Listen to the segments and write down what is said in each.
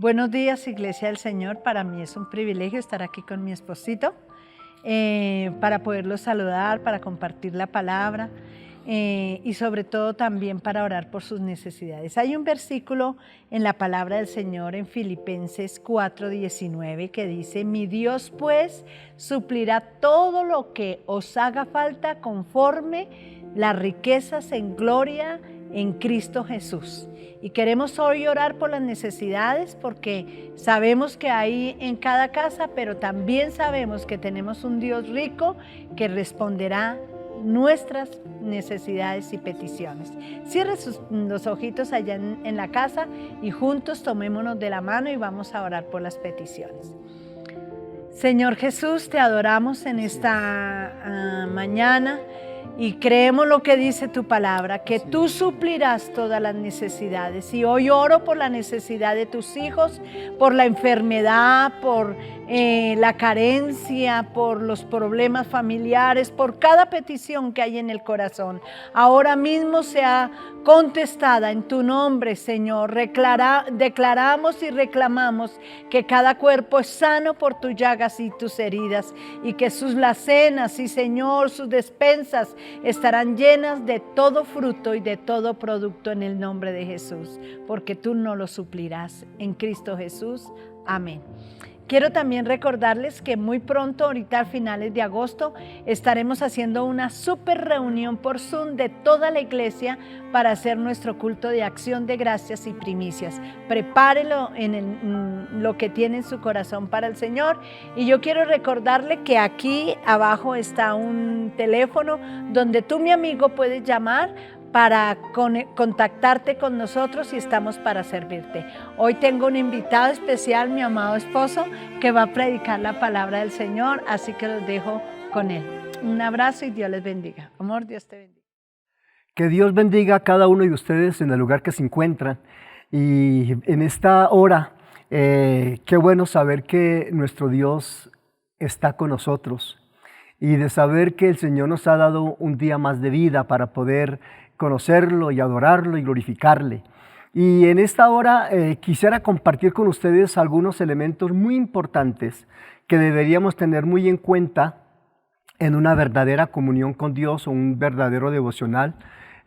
Buenos días, Iglesia del Señor. Para mí es un privilegio estar aquí con mi esposito para poderlo saludar, para compartir la palabra y sobre todo también para orar por sus necesidades. Hay un versículo en la palabra del Señor en Filipenses 4:19 que dice: mi Dios pues suplirá todo lo que os haga falta conforme las riquezas en gloria en Cristo Jesús. Y queremos hoy orar por las necesidades porque sabemos que hay en cada casa, pero también sabemos que tenemos un Dios rico que responderá nuestras necesidades y peticiones. Cierre los ojitos allá en la casa y juntos tomémonos de la mano y vamos a orar por las peticiones. Señor Jesús, te adoramos en esta mañana. Y creemos lo que dice tu palabra, que tú suplirás todas las necesidades. Y hoy oro por la necesidad de tus hijos, por la enfermedad, por la carencia, por los problemas familiares, por cada petición que hay en el corazón. Ahora mismo sea contestada en tu nombre, Señor. Declaramos y reclamamos que cada cuerpo es sano por tus llagas y tus heridas, y que sus lacenas y, Señor, sus despensas estarán llenas de todo fruto y de todo producto en el nombre de Jesús, porque tú no lo suplirás. En Cristo Jesús. Amén. Quiero también recordarles que muy pronto, ahorita a finales de agosto, estaremos haciendo una súper reunión por Zoom de toda la iglesia para hacer nuestro culto de acción de gracias y primicias. Prepárelo en lo que tiene en su corazón para el Señor. Y yo quiero recordarle que aquí abajo está un teléfono donde tú, mi amigo, puedes llamar para contactarte con nosotros y estamos para servirte. Hoy tengo un invitado especial, mi amado esposo, que va a predicar la palabra del Señor, así que los dejo con él. Un abrazo y Dios les bendiga. Amor, Dios te bendiga. Que Dios bendiga a cada uno de ustedes en el lugar que se encuentran. Y en esta hora, qué bueno saber que nuestro Dios está con nosotros y de saber que el Señor nos ha dado un día más de vida para poder conocerlo y adorarlo y glorificarle. Y en esta hora quisiera compartir con ustedes algunos elementos muy importantes que deberíamos tener muy en cuenta en una verdadera comunión con Dios o un verdadero devocional.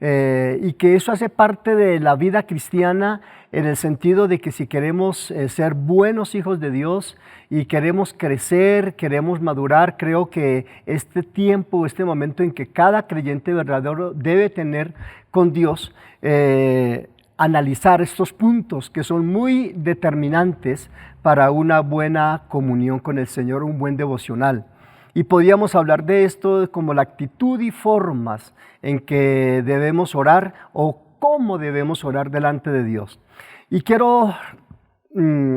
Y que eso hace parte de la vida cristiana en el sentido de que si queremos ser buenos hijos de Dios y queremos crecer, queremos madurar, creo que este tiempo, este momento en que cada creyente verdadero debe tener con Dios, analizar estos puntos que son muy determinantes para una buena comunión con el Señor, un buen devocional. Y podríamos hablar de esto como la actitud y formas en que debemos orar o cómo debemos orar delante de Dios. Y quiero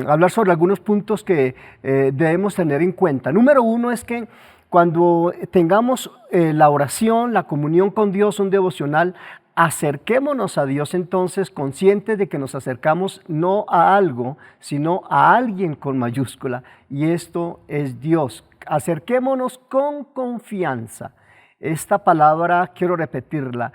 hablar sobre algunos puntos que debemos tener en cuenta. Número uno es que cuando tengamos la oración, la comunión con Dios, un devocional, acerquémonos a Dios entonces conscientes de que nos acercamos no a algo, sino a alguien con mayúscula, y esto es Dios. Acerquémonos con confianza. Esta palabra quiero repetirla.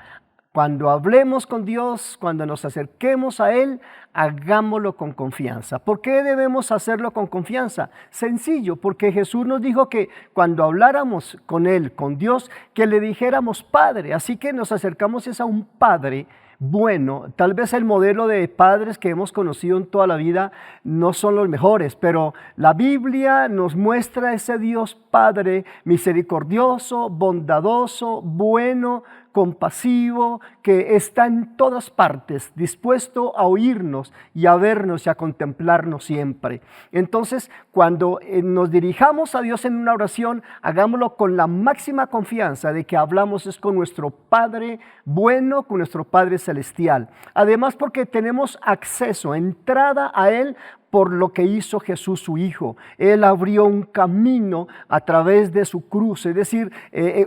Cuando hablemos con Dios, cuando nos acerquemos a Él, hagámoslo con confianza. ¿Por qué debemos hacerlo con confianza? Sencillo, porque Jesús nos dijo que cuando habláramos con Él, con Dios, que le dijéramos Padre. Así que nos acercamos a un Padre bueno. Tal vez el modelo de padres que hemos conocido en toda la vida no son los mejores, pero la Biblia nos muestra ese Dios Padre misericordioso, bondadoso, bueno, compasivo, que está en todas partes, dispuesto a oírnos y a vernos y a contemplarnos siempre. Entonces, cuando nos dirijamos a Dios en una oración, hagámoslo con la máxima confianza de que hablamos es con nuestro Padre bueno, con nuestro Padre celestial. Además, porque tenemos acceso, entrada a Él por lo que hizo Jesús su Hijo. Él abrió un camino a través de su cruz, es decir,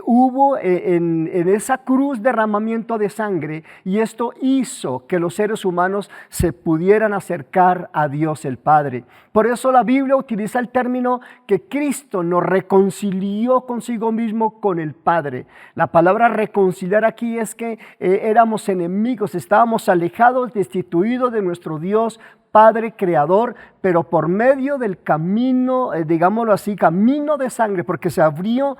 hubo en esa cruz derramamiento de sangre, y esto hizo que los seres humanos se pudieran acercar a Dios el Padre. Por eso la Biblia utiliza el término que Cristo nos reconcilió consigo mismo con el Padre. La palabra reconciliar aquí es que éramos enemigos, estábamos alejados, destituidos de nuestro Dios Padre Creador, pero por medio del camino, digámoslo así, camino de sangre, porque se abrió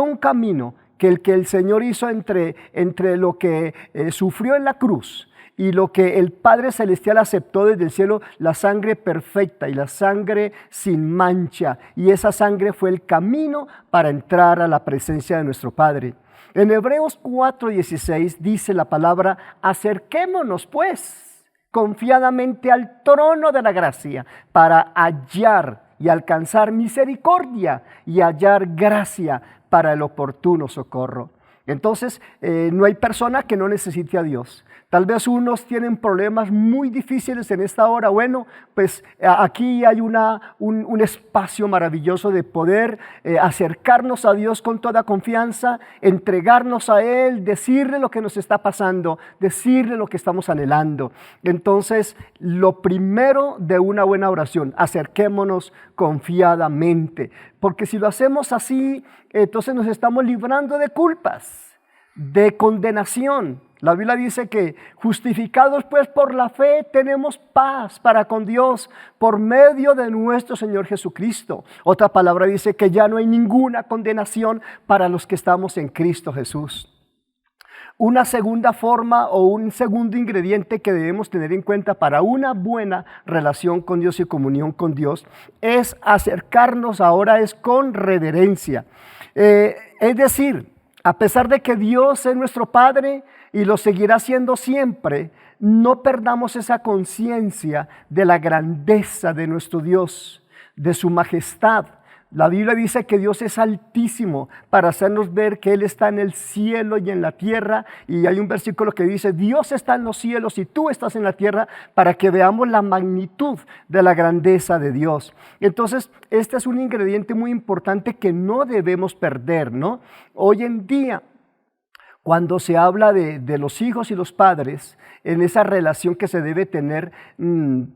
un camino que el Señor hizo entre lo que sufrió en la cruz y lo que el Padre Celestial aceptó desde el cielo, la sangre perfecta y la sangre sin mancha. Y esa sangre fue el camino para entrar a la presencia de nuestro Padre. En Hebreos 4:16 dice la palabra: acerquémonos pues confiadamente al trono de la gracia para hallar y alcanzar misericordia y hallar gracia para el oportuno socorro. Entonces, no hay persona que no necesite a Dios. Tal vez unos tienen problemas muy difíciles en esta hora. Bueno, pues aquí hay un espacio maravilloso de poder acercarnos a Dios con toda confianza, entregarnos a Él, decirle lo que nos está pasando, decirle lo que estamos anhelando. Entonces, lo primero de una buena oración: acerquémonos confiadamente, porque si lo hacemos así, entonces nos estamos librando de culpas, de condenación. La Biblia dice que justificados pues por la fe tenemos paz para con Dios por medio de nuestro Señor Jesucristo. Otra palabra dice que ya no hay ninguna condenación para los que estamos en Cristo Jesús. Una segunda forma o un segundo ingrediente que debemos tener en cuenta para una buena relación con Dios y comunión con Dios es acercarnos ahora con reverencia. Es decir, a pesar de que Dios es nuestro Padre y lo seguirá siendo siempre, no perdamos esa conciencia de la grandeza de nuestro Dios, de su majestad. La Biblia dice que Dios es altísimo para hacernos ver que Él está en el cielo y en la tierra. Y hay un versículo que dice: Dios está en los cielos y tú estás en la tierra, para que veamos la magnitud de la grandeza de Dios. Entonces, este es un ingrediente muy importante que no debemos perder, ¿no? Hoy en día, cuando se habla de los hijos y los padres, en esa relación que se debe tener,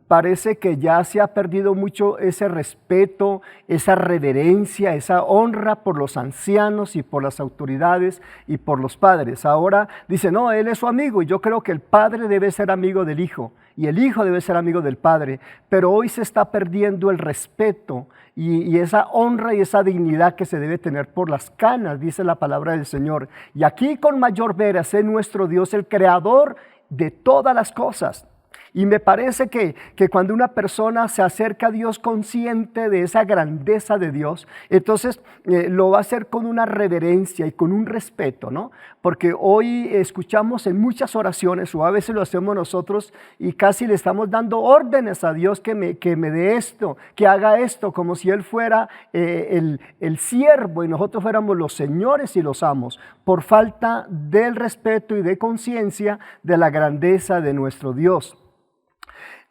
parece que ya se ha perdido mucho ese respeto, esa reverencia, esa honra por los ancianos y por las autoridades y por los padres. Ahora dice: no, él es su amigo, y yo creo que el padre debe ser amigo del hijo y el hijo debe ser amigo del padre, pero hoy se está perdiendo el respeto y esa honra y esa dignidad que se debe tener por las canas, dice la palabra del Señor. Y aquí con mayor veras es nuestro Dios, el creador de todas las cosas. Y me parece que cuando una persona se acerca a Dios consciente de esa grandeza de Dios, entonces lo va a hacer con una reverencia y con un respeto, ¿no? Porque hoy escuchamos en muchas oraciones, o a veces lo hacemos nosotros, y casi le estamos dando órdenes a Dios que me dé esto, que haga esto, como si Él fuera el siervo y nosotros fuéramos los señores y los amos, por falta del respeto y de conciencia de la grandeza de nuestro Dios.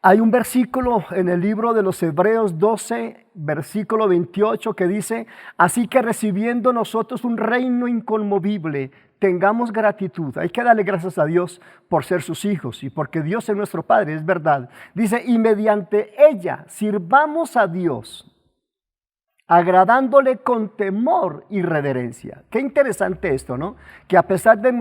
Hay un versículo en el libro de los Hebreos 12, versículo 28, que dice: así que recibiendo nosotros un reino inconmovible, tengamos gratitud. Hay que darle gracias a Dios por ser sus hijos y porque Dios es nuestro Padre, es verdad. Dice: y mediante ella sirvamos a Dios, agradándole con temor y reverencia. Qué interesante esto, ¿no? Que a pesar de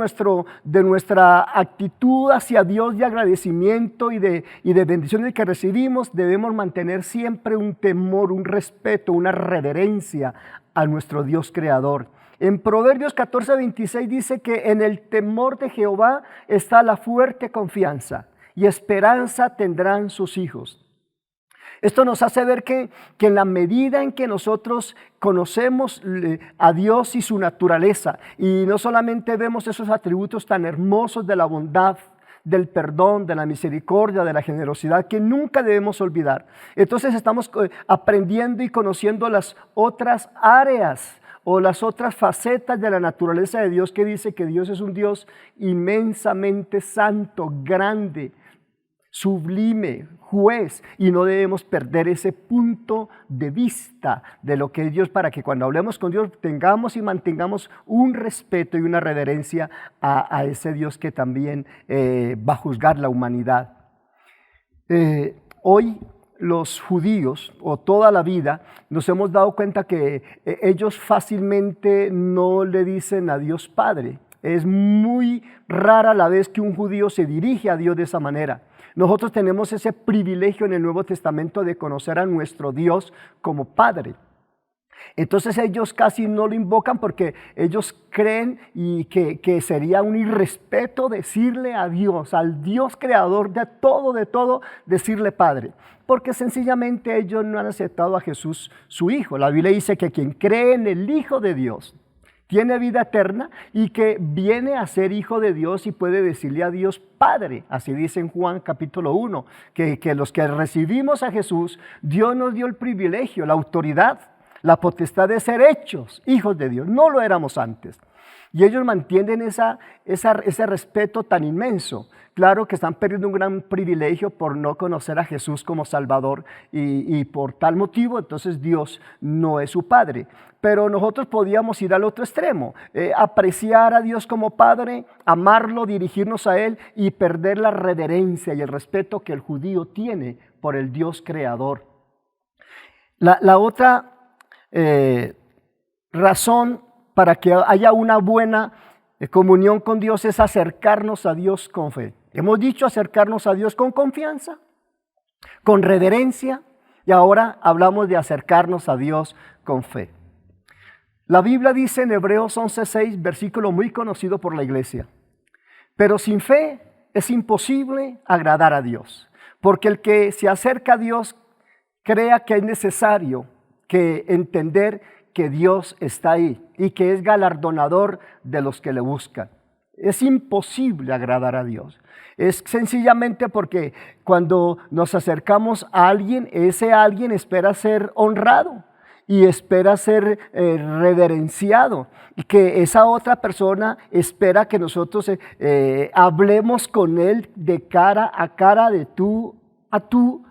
nuestra actitud hacia Dios de agradecimiento y de bendiciones que recibimos, debemos mantener siempre un temor, un respeto, una reverencia a nuestro Dios creador. En Proverbios 14:26 dice que en el temor de Jehová está la fuerte confianza, y esperanza tendrán sus hijos. Esto nos hace ver que en la medida en que nosotros conocemos a Dios y su naturaleza, y no solamente vemos esos atributos tan hermosos de la bondad, del perdón, de la misericordia, de la generosidad, que nunca debemos olvidar, entonces estamos aprendiendo y conociendo las otras áreas o las otras facetas de la naturaleza de Dios, que dice que Dios es un Dios inmensamente santo, grande, sublime, juez, y no debemos perder ese punto de vista de lo que es Dios, para que cuando hablemos con Dios tengamos y mantengamos un respeto y una reverencia a ese Dios que también va a juzgar la humanidad. Hoy los judíos, o toda la vida, nos hemos dado cuenta que ellos fácilmente no le dicen a Dios Padre. Es muy rara la vez que un judío se dirige a Dios de esa manera. Nosotros tenemos ese privilegio en el Nuevo Testamento de conocer a nuestro Dios como Padre. Entonces ellos casi no lo invocan porque ellos creen y que sería un irrespeto decirle a Dios, al Dios creador de todo, decirle Padre. Porque sencillamente ellos no han aceptado a Jesús su Hijo. La Biblia dice que quien cree en el Hijo de Dios tiene vida eterna y que viene a ser hijo de Dios y puede decirle a Dios Padre. Así dice en Juan capítulo 1, que los que recibimos a Jesús, Dios nos dio el privilegio, la autoridad, la potestad de ser hechos hijos de Dios. No lo éramos antes. Y ellos mantienen ese respeto tan inmenso. Claro que están perdiendo un gran privilegio por no conocer a Jesús como Salvador y por tal motivo entonces Dios no es su Padre. Pero nosotros podíamos ir al otro extremo, apreciar a Dios como Padre, amarlo, dirigirnos a Él y perder la reverencia y el respeto que el judío tiene por el Dios creador. La otra razón para que haya una buena comunión con Dios es acercarnos a Dios con fe. Hemos dicho acercarnos a Dios con confianza, con reverencia, y ahora hablamos de acercarnos a Dios con fe. La Biblia dice en Hebreos 11:6, versículo muy conocido por la iglesia: pero sin fe es imposible agradar a Dios, porque el que se acerca a Dios crea que es necesario que entender que Dios está ahí y que es galardonador de los que le buscan. Es imposible agradar a Dios. Es sencillamente porque cuando nos acercamos a alguien, ese alguien espera ser honrado y espera ser reverenciado, y que esa otra persona espera que nosotros hablemos con él de cara a cara, de tú a tú.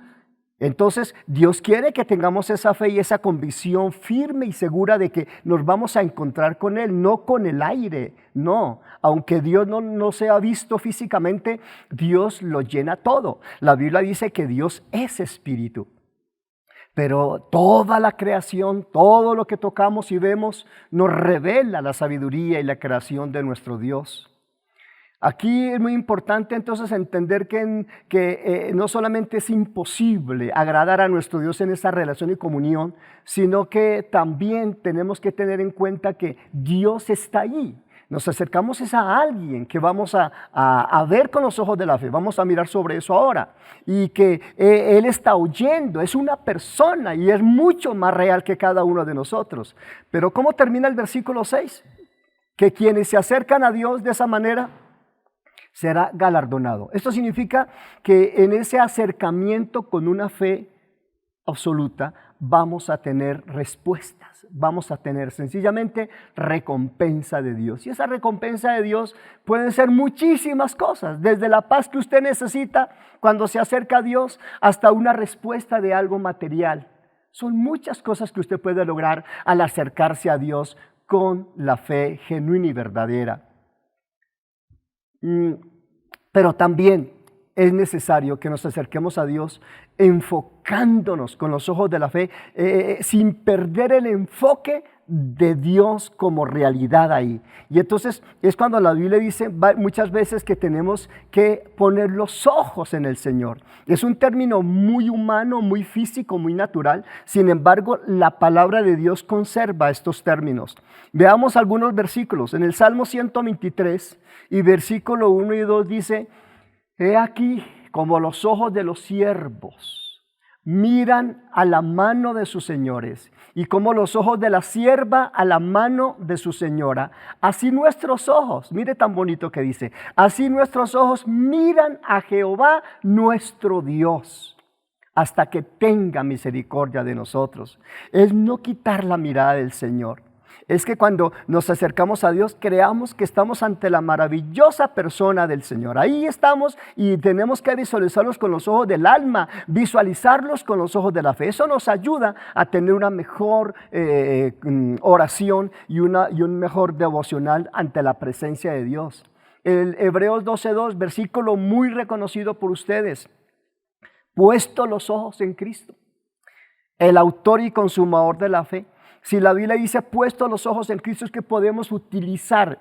Entonces Dios quiere que tengamos esa fe y esa convicción firme y segura de que nos vamos a encontrar con Él, no con el aire, no. Aunque Dios no sea visto físicamente, Dios lo llena todo. La Biblia dice que Dios es espíritu. Pero toda la creación, todo lo que tocamos y vemos, nos revela la sabiduría y la creación de nuestro Dios. Aquí es muy importante entonces entender que no solamente es imposible agradar a nuestro Dios en esa relación y comunión, sino que también tenemos que tener en cuenta que Dios está ahí. Nos acercamos a alguien que vamos a ver con los ojos de la fe, vamos a mirar sobre eso ahora, y que Él está oyendo, es una persona y es mucho más real que cada uno de nosotros. Pero ¿cómo termina el versículo 6? Que quienes se acercan a Dios de esa manera será galardonado. Esto significa que en ese acercamiento con una fe absoluta vamos a tener respuestas, vamos a tener sencillamente recompensa de Dios. Y esa recompensa de Dios pueden ser muchísimas cosas, desde la paz que usted necesita cuando se acerca a Dios hasta una respuesta de algo material. Son muchas cosas que usted puede lograr al acercarse a Dios con la fe genuina y verdadera. Pero también es necesario que nos acerquemos a Dios enfocándonos con los ojos de la fe, sin perder el enfoque de Dios como realidad ahí. Y entonces es cuando la Biblia dice muchas veces que tenemos que poner los ojos en el Señor. Es un término muy humano, muy físico, muy natural. Sin embargo, la palabra de Dios conserva estos términos. Veamos algunos versículos. En el Salmo 123 y versículo 1 y 2 dice: he aquí como los ojos de los siervos miran a la mano de sus señores, y como los ojos de la sierva a la mano de su señora, así nuestros ojos, mire tan bonito que dice, así nuestros ojos miran a Jehová nuestro Dios, hasta que tenga misericordia de nosotros. Es no quitar la mirada del Señor. Es que cuando nos acercamos a Dios, creamos que estamos ante la maravillosa persona del Señor. Ahí estamos y tenemos que visualizarlos con los ojos del alma, visualizarlos con los ojos de la fe. Eso nos ayuda a tener una mejor oración y un mejor devocional ante la presencia de Dios. El Hebreos 12:2, versículo muy reconocido por ustedes. Puesto los ojos en Cristo, el autor y consumador de la fe. Si la Biblia dice puesto los ojos en Cristo, es que podemos utilizar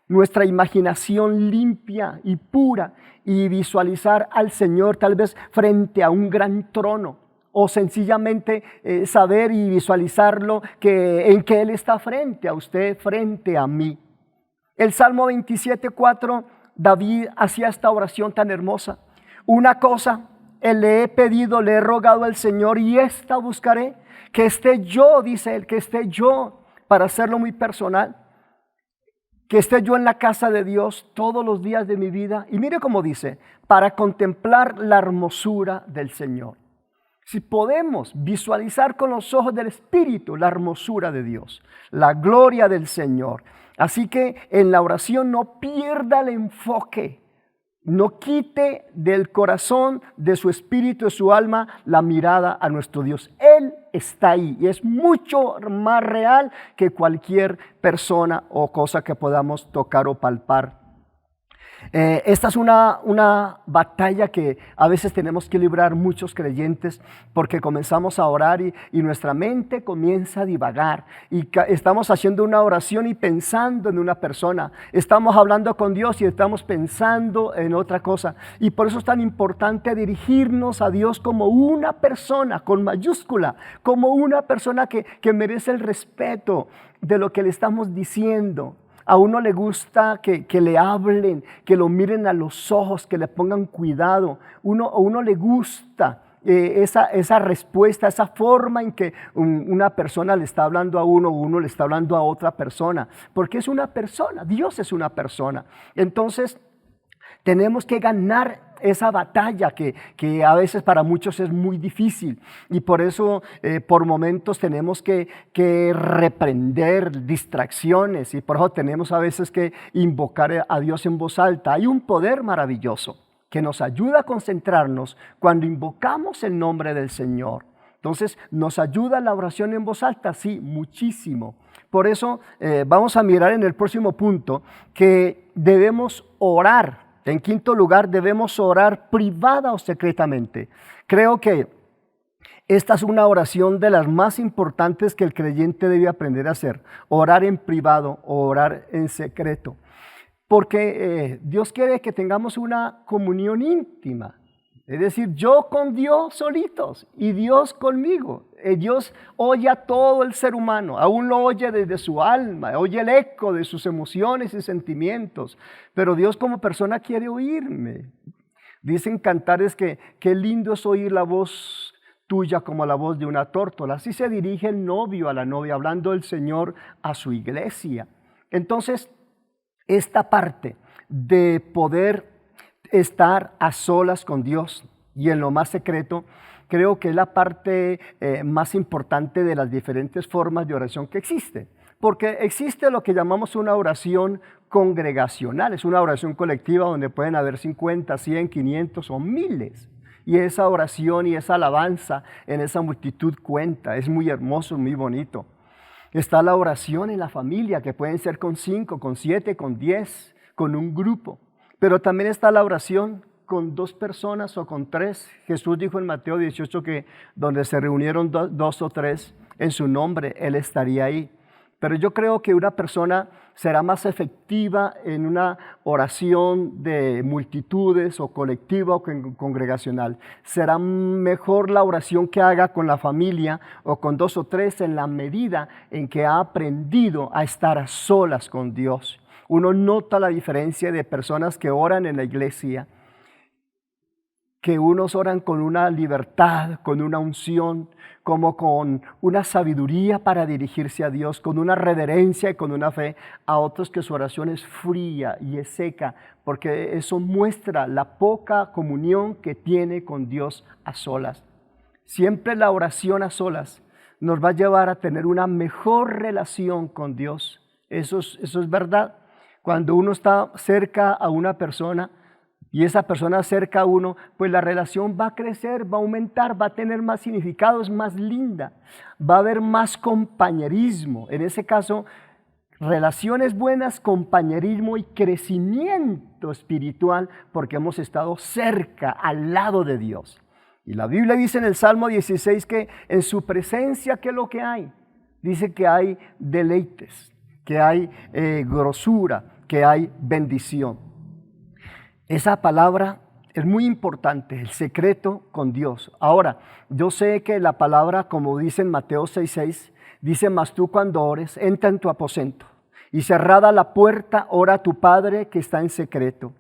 nuestra imaginación limpia y pura y visualizar al Señor tal vez frente a un gran trono o sencillamente saber y visualizarlo en que Él está frente a usted, frente a mí. El Salmo 27:4, David hacía esta oración tan hermosa. Una cosa le he pedido, le he rogado al Señor y esta buscaré, que esté yo, dice él, que esté yo, para hacerlo muy personal, que esté yo en la casa de Dios todos los días de mi vida. Y mire cómo dice, para contemplar la hermosura del Señor. Si podemos visualizar con los ojos del Espíritu la hermosura de Dios, la gloria del Señor. Así que en la oración no pierda el enfoque, no quite del corazón, de su espíritu, de su alma, la mirada a nuestro Dios. Él está ahí y es mucho más real que cualquier persona o cosa que podamos tocar o palpar. Esta es una batalla que a veces tenemos que librar muchos creyentes, porque comenzamos a orar y nuestra mente comienza a divagar y estamos haciendo una oración y pensando en una persona, estamos hablando con Dios y estamos pensando en otra cosa, y por eso es tan importante dirigirnos a Dios como una persona con mayúscula, como una persona que merece el respeto de lo que le estamos diciendo. A uno le gusta que le hablen, que lo miren a los ojos, que le pongan cuidado. A uno le gusta esa respuesta, esa forma en que una persona le está hablando a uno o uno le está hablando a otra persona. Porque es una persona, Dios es una persona. Entonces tenemos que ganar esa batalla que a veces para muchos es muy difícil, y por eso por momentos tenemos que reprender distracciones, y por eso tenemos a veces que invocar a Dios en voz alta. Hay un poder maravilloso que nos ayuda a concentrarnos cuando invocamos el nombre del Señor. Entonces, ¿nos ayuda la oración en voz alta? Sí, muchísimo. Por eso vamos a mirar en el próximo punto que debemos orar. En quinto lugar, debemos orar privada o secretamente. Creo que esta es una oración de las más importantes que el creyente debe aprender a hacer. Orar en privado o orar en secreto. Porque Dios quiere que tengamos una comunión íntima. Es decir, yo con Dios solitos y Dios conmigo. Dios oye a todo el ser humano, aún lo oye desde su alma, oye el eco de sus emociones y sentimientos. Pero Dios como persona quiere oírme. Dicen cantares que qué lindo es oír la voz tuya como la voz de una tórtola. Así se dirige el novio a la novia, hablando el Señor a su iglesia. Entonces, esta parte de poder estar a solas con Dios y en lo más secreto, creo que es la parte más importante de las diferentes formas de oración que existe. Porque existe lo que llamamos una oración congregacional, es una oración colectiva donde pueden haber 50, 100, 500 o miles. Y esa oración y esa alabanza en esa multitud cuenta, es muy hermoso, muy bonito. Está la oración en la familia, que pueden ser con 5, con 7, con 10, con un grupo. Pero también está la oración con 2 personas o con 3. Jesús dijo en Mateo 18 que donde se reunieron 2 o 3 en su nombre, Él estaría ahí. Pero yo creo que una persona será más efectiva en una oración de multitudes o colectiva o congregacional. Será mejor la oración que haga con la familia o con 2 o 3 en la medida en que ha aprendido a estar a solas con Dios. Uno nota la diferencia de personas que oran en la iglesia, que unos oran con una libertad, con una unción, como con una sabiduría para dirigirse a Dios, con una reverencia y con una fe, a otros que su oración es fría y es seca, porque eso muestra la poca comunión que tiene con Dios a solas. Siempre la oración a solas nos va a llevar a tener una mejor relación con Dios. Eso es verdad. Cuando uno está cerca a una persona y esa persona cerca a uno, pues la relación va a crecer, va a aumentar, va a tener más significado, es más linda, va a haber más compañerismo. En ese caso, relaciones buenas, compañerismo y crecimiento espiritual, porque hemos estado cerca, al lado de Dios. Y la Biblia dice en el Salmo 16 que en su presencia, ¿qué es lo que hay? Dice que hay deleites, que hay grosura, que hay bendición. Esa palabra es muy importante, el secreto con Dios. Ahora, yo sé que la palabra, como dice en Mateo 6:6, dice: mas tú cuando ores, entra en tu aposento, y cerrada la puerta, ora a tu Padre que está en secreto.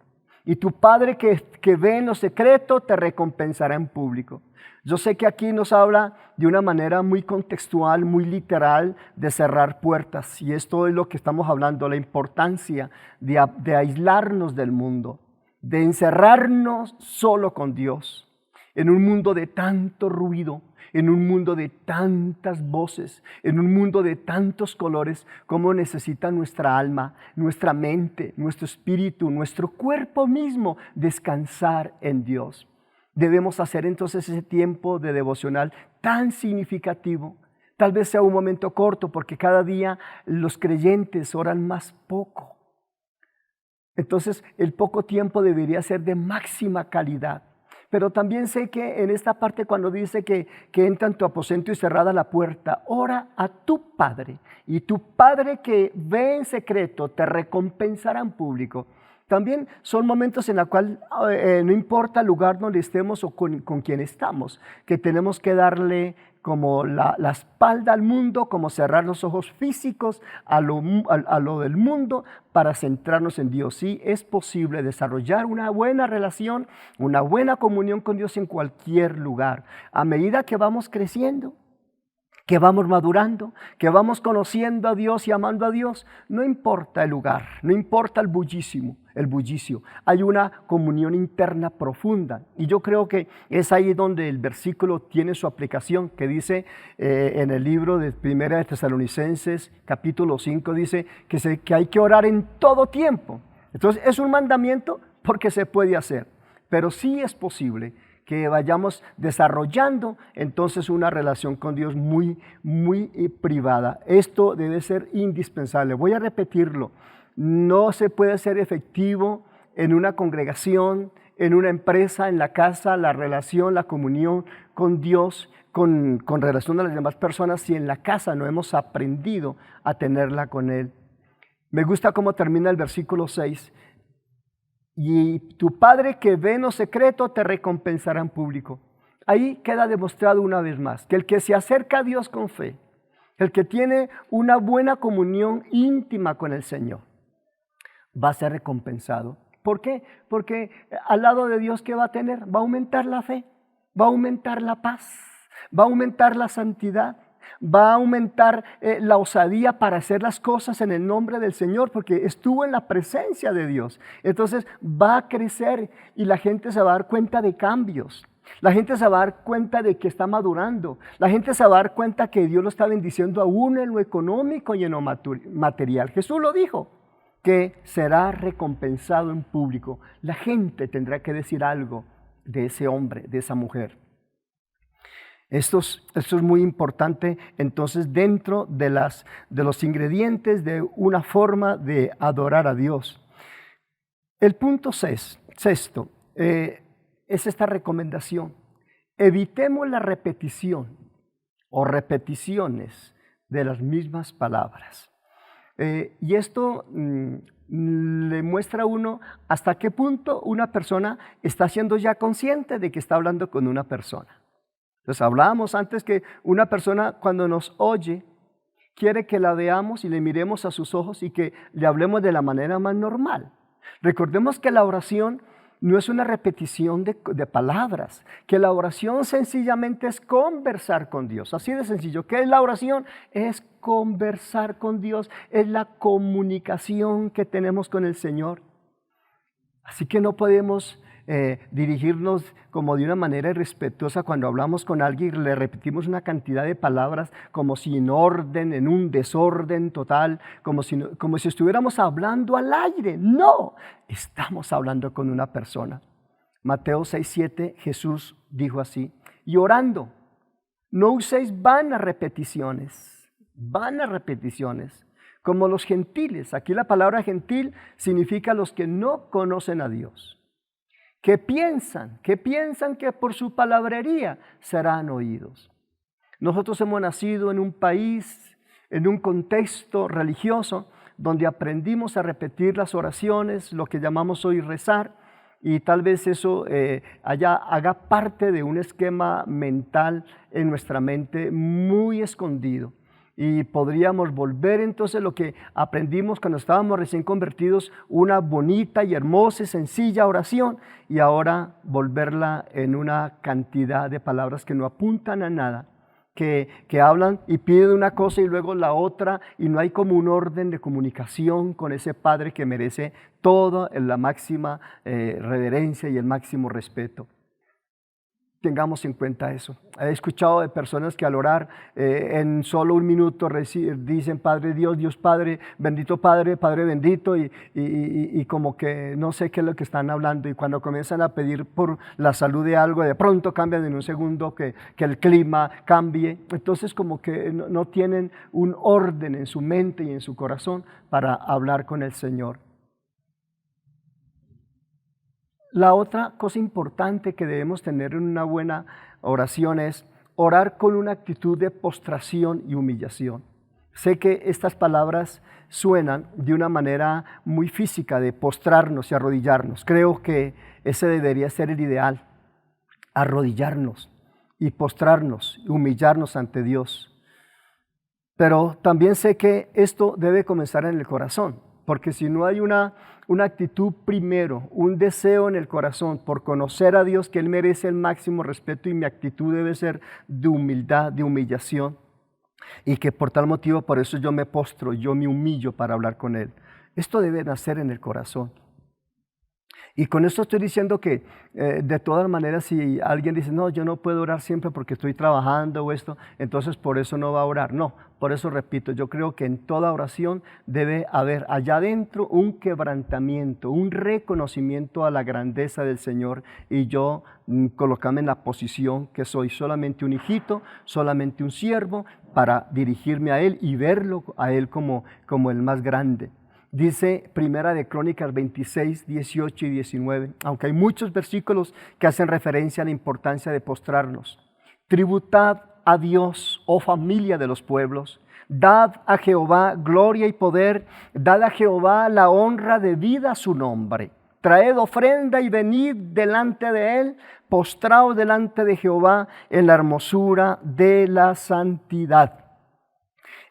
Y tu Padre que ve en lo secreto te recompensará en público. Yo sé que aquí nos habla de una manera muy contextual, muy literal, de cerrar puertas. Y esto es lo que estamos hablando, la importancia de aislarnos del mundo, de encerrarnos solo con Dios, en un mundo de tanto ruido, en un mundo de tantas voces, en un mundo de tantos colores, como necesita nuestra alma, nuestra mente, nuestro espíritu, nuestro cuerpo mismo descansar en Dios. Debemos hacer entonces ese tiempo de devocional tan significativo. Tal vez sea un momento corto, porque cada día los creyentes oran más poco. Entonces, el poco tiempo debería ser de máxima calidad. Pero también sé que en esta parte, cuando dice que entra en tu aposento y cerrada la puerta, ora a tu Padre, y tu Padre que ve en secreto te recompensará en público. También son momentos en los cuales no importa el lugar donde estemos o con quien estamos, que tenemos que darle como la espalda al mundo, como cerrar los ojos físicos a lo del mundo para centrarnos en Dios. Sí, es posible desarrollar una buena relación, una buena comunión con Dios en cualquier lugar. A medida que vamos creciendo, que vamos madurando, que vamos conociendo a Dios y amando a Dios, no importa el lugar, no importa el bullicio, hay una comunión interna profunda. Y yo creo que es ahí donde el versículo tiene su aplicación, que dice en el libro de Primera de Tesalonicenses, capítulo 5, dice que hay que orar en todo tiempo. Entonces es un mandamiento porque se puede hacer, pero sí es posible que vayamos desarrollando entonces una relación con Dios muy, muy privada. Esto debe ser indispensable. Voy a repetirlo. No se puede ser efectivo en una congregación, en una empresa, en la casa, la relación, la comunión con Dios, con relación a las demás personas, si en la casa no hemos aprendido a tenerla con Él. Me gusta cómo termina el versículo 6. Y tu Padre que ve en lo secreto te recompensará en público. Ahí queda demostrado una vez más que el que se acerca a Dios con fe, el que tiene una buena comunión íntima con el Señor, va a ser recompensado. ¿Por qué? Porque al lado de Dios, ¿qué va a tener? Va a aumentar la fe, va a aumentar la paz, va a aumentar la santidad, va a aumentar la osadía para hacer las cosas en el nombre del Señor, porque estuvo en la presencia de Dios. Entonces va a crecer y la gente se va a dar cuenta de cambios. La gente se va a dar cuenta de que está madurando. La gente se va a dar cuenta que Dios lo está bendiciendo aún en lo económico y en lo material. Jesús lo dijo, que será recompensado en público. La gente tendrá que decir algo de ese hombre, de esa mujer. Esto es muy importante entonces dentro de los ingredientes de una forma de adorar a Dios. El punto sexto es esta recomendación. Evitemos la repetición o repeticiones de las mismas palabras. Y esto le muestra a uno hasta qué punto una persona está siendo ya consciente de que está hablando con una persona. Entonces hablábamos antes que una persona cuando nos oye quiere que la veamos y le miremos a sus ojos y que le hablemos de la manera más normal. Recordemos que la oración no es una repetición de palabras, que la oración sencillamente es conversar con Dios. Así de sencillo. ¿Qué es la oración? Es conversar con Dios, es la comunicación que tenemos con el Señor. Así que no podemos dirigirnos como de una manera irrespetuosa cuando hablamos con alguien y le repetimos una cantidad de palabras como si en orden, en un desorden total, como si estuviéramos hablando al aire. No, estamos hablando con una persona. Mateo 6:7, Jesús dijo así: y orando, no uséis vanas repeticiones, como los gentiles. Aquí la palabra gentil significa los que no conocen a Dios, que piensan que por su palabrería serán oídos. Nosotros hemos nacido en un país, en un contexto religioso, donde aprendimos a repetir las oraciones, lo que llamamos hoy rezar, y tal vez eso haga parte de un esquema mental en nuestra mente muy escondido. Y podríamos volver entonces lo que aprendimos cuando estábamos recién convertidos, una bonita y hermosa y sencilla oración, y ahora volverla en una cantidad de palabras que no apuntan a nada, que hablan y piden una cosa y luego la otra, y no hay como un orden de comunicación con ese Padre que merece toda la máxima reverencia y el máximo respeto. Tengamos en cuenta eso. He escuchado de personas que al orar en solo un minuto dicen Padre Dios, Dios Padre, bendito Padre, Padre bendito, y como que no sé qué es lo que están hablando, y cuando comienzan a pedir por la salud de algo, de pronto cambian en un segundo que el clima cambie. Entonces como que no tienen un orden en su mente y en su corazón para hablar con el Señor. La otra cosa importante que debemos tener en una buena oración es orar con una actitud de postración y humillación. Sé que estas palabras suenan de una manera muy física, de postrarnos y arrodillarnos. Creo que ese debería ser el ideal, arrodillarnos y postrarnos y humillarnos ante Dios. Pero también sé que esto debe comenzar en el corazón, porque si no hay una actitud primero, un deseo en el corazón por conocer a Dios, que Él merece el máximo respeto, y mi actitud debe ser de humildad, de humillación, y que por tal motivo, por eso yo me postro, yo me humillo para hablar con Él. Esto debe nacer en el corazón. Y con esto estoy diciendo que de todas maneras, si alguien dice, no, yo no puedo orar siempre porque estoy trabajando o esto, entonces por eso no va a orar. No, por eso repito, yo creo que en toda oración debe haber allá adentro un quebrantamiento, un reconocimiento a la grandeza del Señor, y yo colocarme en la posición que soy solamente un hijito, solamente un siervo, para dirigirme a Él y verlo a Él como el más grande. Dice Primera de Crónicas 26, 18 y 19, aunque hay muchos versículos que hacen referencia a la importancia de postrarnos. Tributad a Dios, oh familia de los pueblos, dad a Jehová gloria y poder, dad a Jehová la honra debida a su nombre. Traed ofrenda y venid delante de Él, postraos delante de Jehová en la hermosura de la santidad.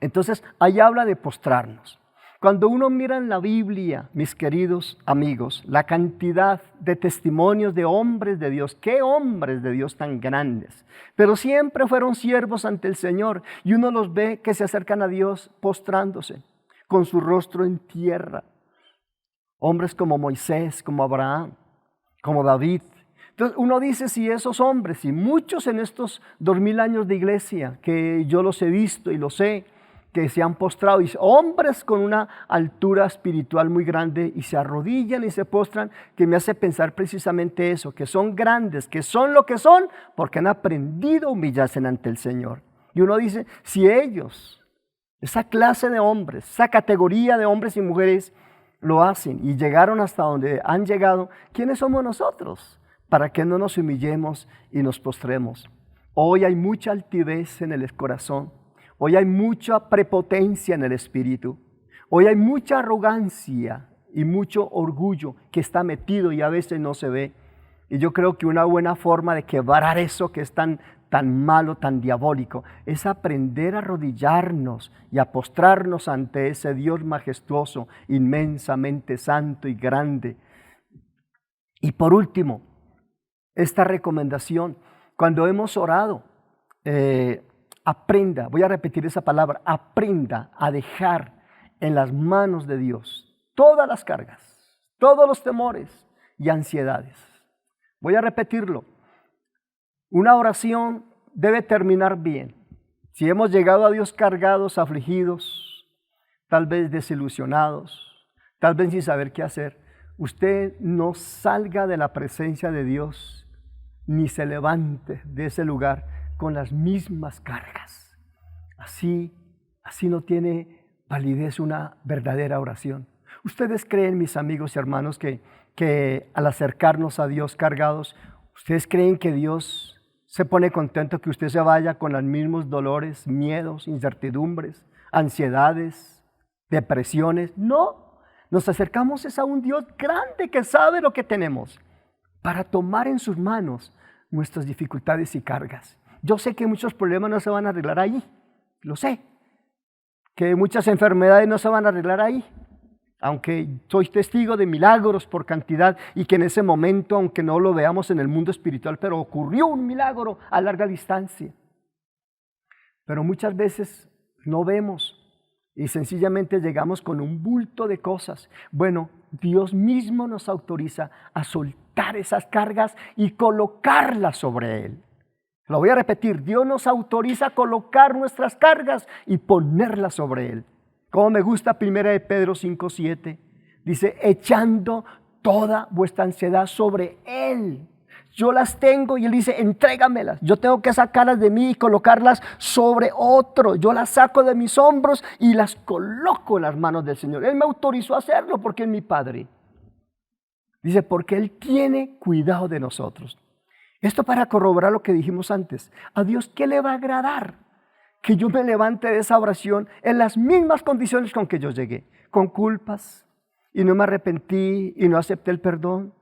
Entonces, ahí habla de postrarnos. Cuando uno mira en la Biblia, mis queridos amigos, la cantidad de testimonios de hombres de Dios, qué hombres de Dios tan grandes, pero siempre fueron siervos ante el Señor, y uno los ve que se acercan a Dios postrándose, con su rostro en tierra. Hombres como Moisés, como Abraham, como David. Entonces uno dice, si esos hombres, y muchos en estos 2000 años de iglesia, que yo los he visto y los sé, que se han postrado, y hombres con una altura espiritual muy grande, y se arrodillan y se postran, que me hace pensar precisamente eso, que son grandes, que son lo que son, porque han aprendido a humillarse ante el Señor. Y uno dice, si ellos, esa clase de hombres, esa categoría de hombres y mujeres, lo hacen y llegaron hasta donde han llegado, ¿quiénes somos nosotros para que no nos humillemos y nos postremos? Hoy hay mucha altivez en el corazón. Hoy hay mucha prepotencia en el espíritu. Hoy hay mucha arrogancia y mucho orgullo que está metido y a veces no se ve. Y yo creo que una buena forma de quebrar eso que es tan malo, tan diabólico, es aprender a arrodillarnos y a postrarnos ante ese Dios majestuoso, inmensamente santo y grande. Y por último, esta recomendación, cuando hemos orado, aprenda, voy a repetir esa palabra, aprenda a dejar en las manos de Dios todas las cargas, todos los temores y ansiedades. Voy a repetirlo. Una oración debe terminar bien. Si hemos llegado a Dios cargados, afligidos, tal vez desilusionados, tal vez sin saber qué hacer, usted no salga de la presencia de Dios ni se levante de ese lugar con las mismas cargas. Así no tiene validez una verdadera oración. ¿Ustedes creen, mis amigos y hermanos, que al acercarnos a Dios cargados, ustedes creen que Dios se pone contento que usted se vaya con los mismos dolores, miedos, incertidumbres, ansiedades, depresiones. No, nos acercamos es a un Dios grande que sabe lo que tenemos para tomar en sus manos nuestras dificultades y cargas. Yo sé que muchos problemas no se van a arreglar ahí, lo sé, que muchas enfermedades no se van a arreglar ahí, aunque soy testigo de milagros por cantidad y que en ese momento, aunque no lo veamos en el mundo espiritual, pero ocurrió un milagro a larga distancia. Pero muchas veces no vemos y sencillamente llegamos con un bulto de cosas. Bueno, Dios mismo nos autoriza a soltar esas cargas y colocarlas sobre Él. Lo voy a repetir, Dios nos autoriza a colocar nuestras cargas y ponerlas sobre Él. Como me gusta 1 Pedro 5:7, dice, echando toda vuestra ansiedad sobre Él. Yo las tengo y Él dice, entrégamelas. Yo tengo que sacarlas de mí y colocarlas sobre otro. Yo las saco de mis hombros y las coloco en las manos del Señor. Él me autorizó a hacerlo porque es mi Padre. Dice, porque Él tiene cuidado de nosotros. Esto para corroborar lo que dijimos antes. ¿A Dios qué le va a agradar? Que yo me levante de esa oración en las mismas condiciones con que yo llegué. Con culpas y no me arrepentí y no acepté el perdón.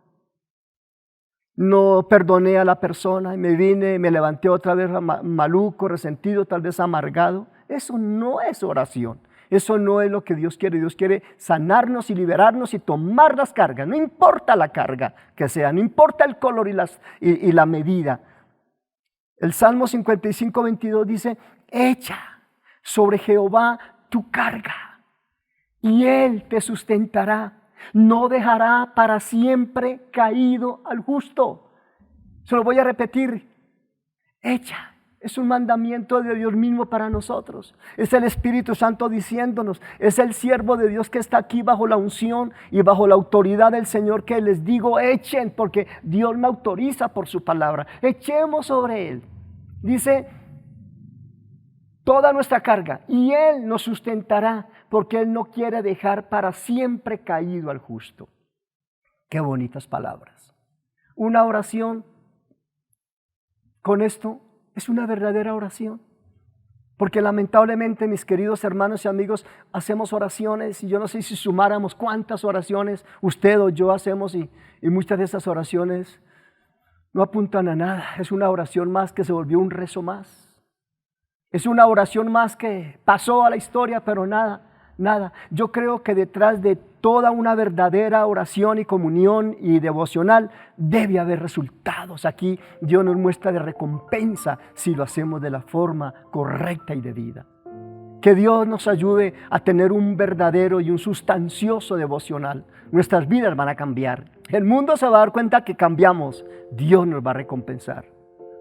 No perdoné a la persona y me vine, me levanté otra vez maluco, resentido, tal vez amargado. Eso no es oración. Eso no es lo que Dios quiere. Dios quiere sanarnos y liberarnos y tomar las cargas. No importa la carga que sea, no importa el color y la medida. El Salmo 55:22 dice, echa sobre Jehová tu carga y Él te sustentará. No dejará para siempre caído al justo. Se lo voy a repetir. Echa. Es un mandamiento de Dios mismo para nosotros. Es el Espíritu Santo diciéndonos. Es el siervo de Dios que está aquí bajo la unción y bajo la autoridad del Señor que les digo echen, porque Dios me autoriza por su palabra. Echemos sobre Él. Dice, toda nuestra carga y Él nos sustentará porque Él no quiere dejar para siempre caído al justo. Qué bonitas palabras. Una oración con esto es una verdadera oración. Porque lamentablemente, mis queridos hermanos y amigos, hacemos oraciones y yo no sé si sumáramos cuántas oraciones usted o yo hacemos y muchas de esas oraciones no apuntan a nada. Es una oración más que se volvió un rezo más. Es una oración más que pasó a la historia, pero nada. Yo creo que detrás de toda una verdadera oración y comunión y devocional debe haber resultados. Aquí Dios nos muestra de recompensa si lo hacemos de la forma correcta y debida. Que Dios nos ayude a tener un verdadero y un sustancioso devocional. Nuestras vidas van a cambiar. El mundo se va a dar cuenta que cambiamos. Dios nos va a recompensar.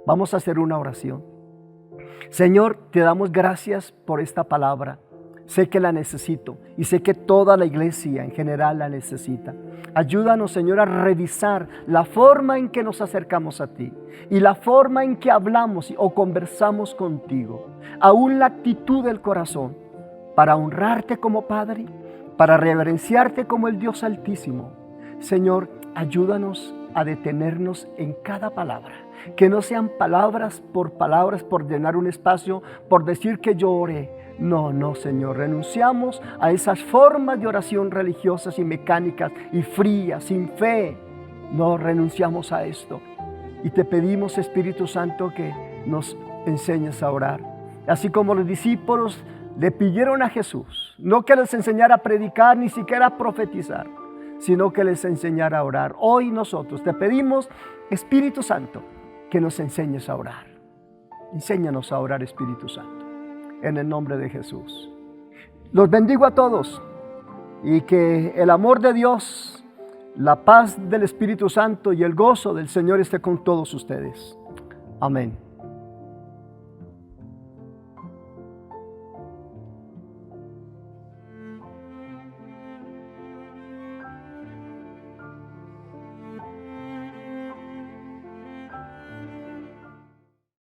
Vamos a hacer una oración. Señor, te damos gracias por esta palabra. Sé que la necesito y sé que toda la iglesia en general la necesita. Ayúdanos, Señor, a revisar la forma en que nos acercamos a ti y la forma en que hablamos o conversamos contigo. Aún la actitud del corazón para honrarte como Padre, para reverenciarte como el Dios Altísimo. Señor, ayúdanos a detenernos en cada palabra. Que no sean palabras, por llenar un espacio, por decir que yo oré. No, Señor, renunciamos a esas formas de oración religiosas y mecánicas y frías, sin fe. No, renunciamos a esto. Y te pedimos, Espíritu Santo, que nos enseñes a orar. Así como los discípulos le pidieron a Jesús, no que les enseñara a predicar, ni siquiera a profetizar, sino que les enseñara a orar. Hoy nosotros te pedimos, Espíritu Santo, que nos enseñes a orar. Enséñanos a orar, Espíritu Santo, en el nombre de Jesús. Los bendigo a todos y que el amor de Dios, la paz del Espíritu Santo y el gozo del Señor esté con todos ustedes. Amén.